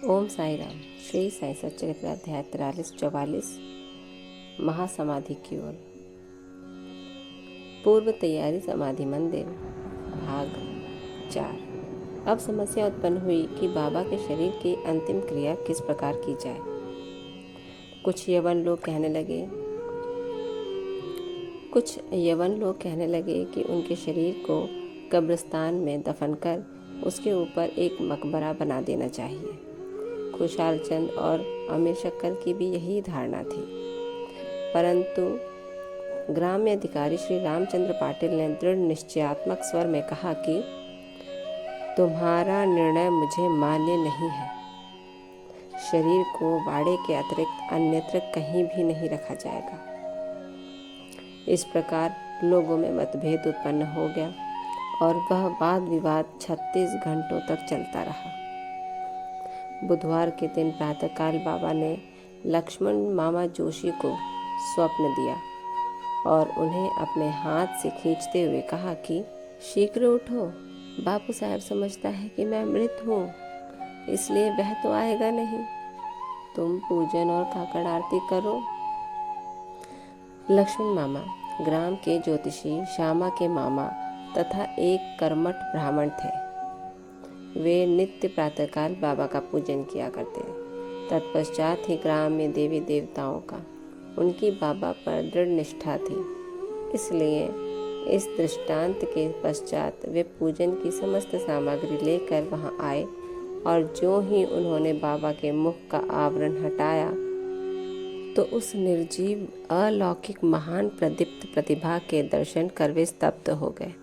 ओम साई राम। श्री साई सच्चरित्र अध्याय 43-44 महासमाधि की ओर। पूर्व तैयारी समाधि मंदिर भाग 4। अब समस्या उत्पन्न हुई कि बाबा के शरीर की अंतिम क्रिया किस प्रकार की जाए। कुछ यवन लोग कहने लगे कि उनके शरीर को कब्रिस्तान में दफन कर उसके ऊपर एक मकबरा बना देना चाहिए। खुशहाल चंद और अमीर शक्कर की भी यही धारणा थी, परंतु ग्राम्य अधिकारी श्री रामचंद्र पाटिल ने दृढ़ निश्चयात्मक स्वर में कहा कि तुम्हारा निर्णय मुझे मान्य नहीं है। शरीर को बाड़े के अतिरिक्त अन्यत्र कहीं भी नहीं रखा जाएगा। इस प्रकार लोगों में मतभेद उत्पन्न हो गया और वह वाद विवाद 36 घंटों तक चलता रहा। बुधवार के दिन प्रातःकाल बाबा ने लक्ष्मण मामा जोशी को स्वप्न दिया और उन्हें अपने हाथ से खींचते हुए कहा कि शीघ्र उठो, बापू साहब समझता है कि मैं मृत हूँ, इसलिए वह तो आएगा नहीं। तुम पूजन और काकड़ आरती करो। लक्ष्मण मामा ग्राम के ज्योतिषी श्यामा के मामा तथा एक कर्मठ ब्राह्मण थे। वे नित्य प्रातःकाल बाबा का पूजन किया करते। तत्पश्चात ही ग्राम में देवी देवताओं का उनकी बाबा पर दृढ़ निष्ठा थी, इसलिए इस दृष्टांत के पश्चात वे पूजन की समस्त सामग्री लेकर वहां आए और जो ही उन्होंने बाबा के मुख का आवरण हटाया तो उस निर्जीव अलौकिक महान प्रदीप्त प्रतिभा के दर्शन कर वे स्तब्ध हो गए,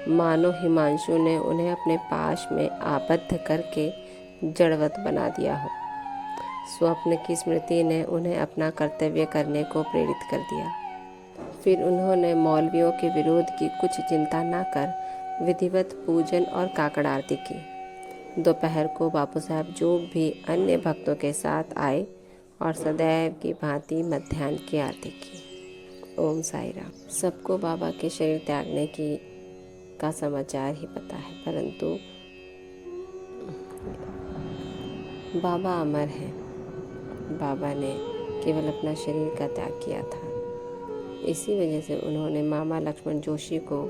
मानो हिमांशु ने उन्हें अपने पाश में आबद्ध करके जड़वत बना दिया हो। स्वप्न की स्मृति ने उन्हें अपना कर्तव्य करने को प्रेरित कर दिया। फिर उन्होंने मौलवियों के विरोध की कुछ चिंता न कर विधिवत पूजन और काकड़ आरती की। दोपहर को बापू साहब जोग भी अन्य भक्तों के साथ आए और सदैव की भांति मध्याह्न की आरती की। ओम साई राम। सबको बाबा के शरीर त्यागने का समाचार ही पता है, परंतु बाबा अमर हैं। बाबा ने केवल अपना शरीर का त्याग किया था। इसी वजह से उन्होंने मामा लक्ष्मण जोशी को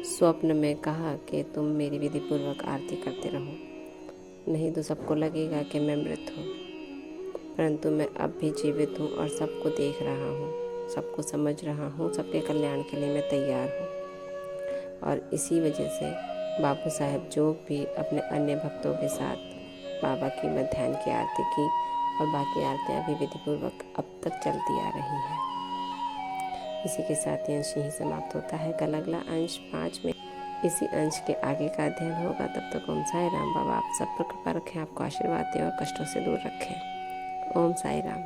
स्वप्न में कहा कि तुम मेरी विधि पूर्वक आरती करते रहो, नहीं तो सबको लगेगा कि मैं मृत हूँ। परंतु मैं अब भी जीवित हूँ और सबको देख रहा हूँ, सबको समझ रहा हूँ, सबके कल्याण के लिए मैं तैयार हूँ। और इसी वजह से बापू साहब जोग भी अपने अन्य भक्तों के साथ बाबा की मध्याह्न की आरती की और बाकी आरतियाँ भी विधिपूर्वक अब तक चलती आ रही हैं। इसी के साथ ये अंश यहीं समाप्त होता है। कल अगला अंश 5 में इसी अंश के आगे का अध्ययन होगा। तब तक ओम साई राम। बाबा आप सब पर कृपा रखें, आपको आशीर्वाद दें और कष्टों से दूर रखें। ओम साई राम।